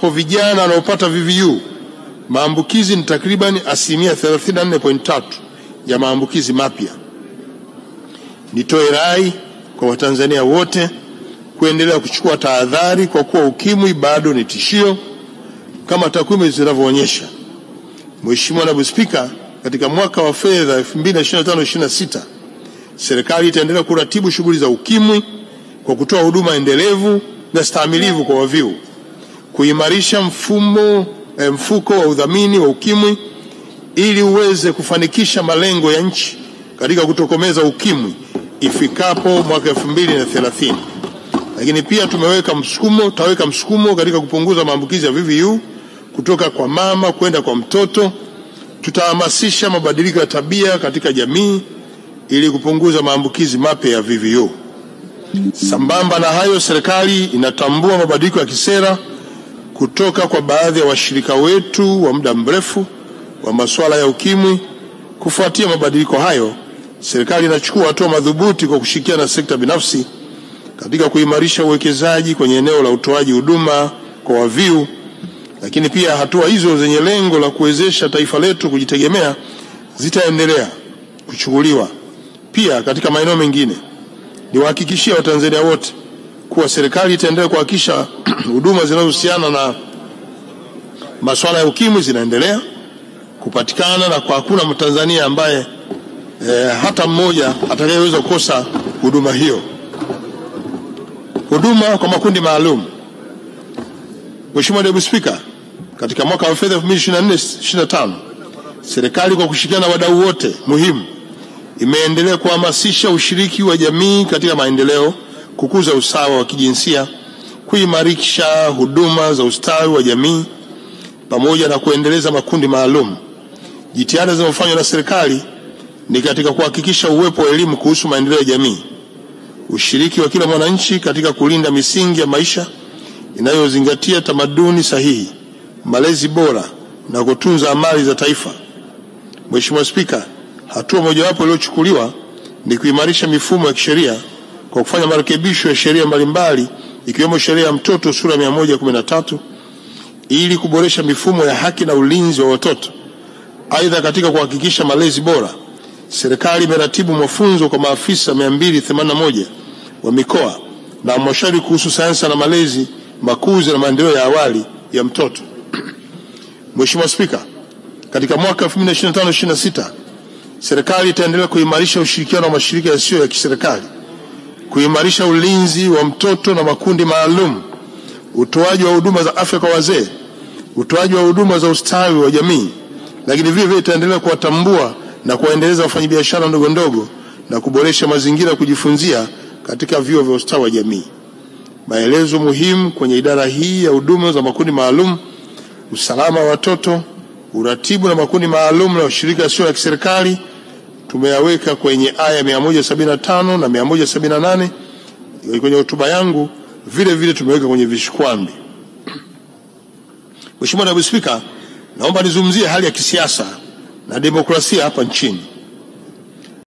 ambapo vijana wanaopata VVU maambukizi ni takriban 34.3% ya maambukizi mapya. Nitoe rai kwa Watanzania wote kuendelea kuchukua tahadhari kwa kuwa ukimwi bado ni tishio kama takwimu zinavyoonyesha. Mheshimiwa Naibu Spika, katika mwaka wa fedha 2025/26 serikali itaendelea kuratibu shughuli za ukimwi kwa kutoa huduma endelevu na stahimilivu kwa waviu, kuimarisha mfuko wa udhamini wa ukimwi ili uweze kufanikisha malengo ya nchi katika kutokomeza ukimwi ifikapo mwaka 2030. Lakini pia tutaweka msukumo katika kupunguza maambukizi ya VVU kutoka kwa mama kwenda kwa mtoto. Tutahamasisha mabadiliko ya tabia katika jamii ili kupunguza maambukizi mapya ya VVU. Sambamba na hayo, serikali inatambua mabadiliko ya kisera kutoka kwa baadhi ya washirika wetu wa muda mrefu wa masuala ya ukimwi. Kufuatia mabadiliko hayo, serikali inachukua hatua madhubuti kwa kushirikiana na sekta binafsi katika kuimarisha uwekezaji kwenye eneo la utoaji huduma kwa waviu. Lakini pia hatua hizo zenye lengo la kuwezesha taifa letu kujitegemea zitaendelea kuchukuliwa pia katika maeneo mengine. Niwahakikishie Watanzania wote kuwa serikali itaendelea kuhakikisha huduma zinazohusiana na masuala ya ukimwi zinaendelea kupatikana na kwa hakuna Mtanzania ambaye hata mmoja atakayeweza kukosa huduma hiyo. Huduma kwa makundi maalum. Mheshimiwa Naibu Spika, katika mwaka wa fedha 2024/25 serikali kwa kushirikiana na wadau wote muhimu imeendelea kuhamasisha ushiriki wa jamii katika maendeleo, kukuza usawa wa kijinsia, kuimarisha huduma za ustawi wa jamii pamoja na kuendeleza makundi maalum. Jitihada zinazofanywa na serikali ni katika kuhakikisha uwepo wa elimu kuhusu maendeleo ya jamii, ushiriki wa kila mwananchi katika kulinda misingi ya maisha inayozingatia tamaduni sahihi, malezi bora na kutunza amali za taifa. Mheshimiwa Spika, hatua mojawapo iliyochukuliwa ni kuimarisha mifumo ya kisheria kwa kufanya marekebisho ya sheria mbalimbali ikiwemo sheria ya mtoto sura 113 ili kuboresha mifumo ya haki na ulinzi wa watoto. Aidha, katika kuhakikisha malezi bora, serikali imeratibu mafunzo kwa maafisa 281 wa mikoa na halmashauri kuhusu sayansi na malezi, makuzi na maendeleo ya awali ya mtoto. Mheshimiwa Spika, katika mwaka 2025/26 serikali itaendelea kuimarisha ushirikiano wa mashirika yasiyo ya kiserikali, kuimarisha ulinzi wa mtoto na makundi maalum, utoaji wa huduma za afya kwa wazee, utoaji wa huduma za ustawi wa jamii. Lakini vile vile itaendelea kuwatambua na kuwaendeleza wafanyabiashara ndogo ndogo na kuboresha mazingira ya kujifunzia katika vyuo vya ustawi wa jamii. Maelezo muhimu kwenye idara hii ya huduma za makundi maalum, usalama wa watoto, uratibu na makundi maalum na ushirika sio ya kiserikali tumeyaweka kwenye aya 175 na 178 kwenye hotuba yangu. Vile vile tumeweka kwenye vishikwambi. Mheshimiwa Naibu Spika, naomba nizungumzie hali ya kisiasa na demokrasia hapa nchini.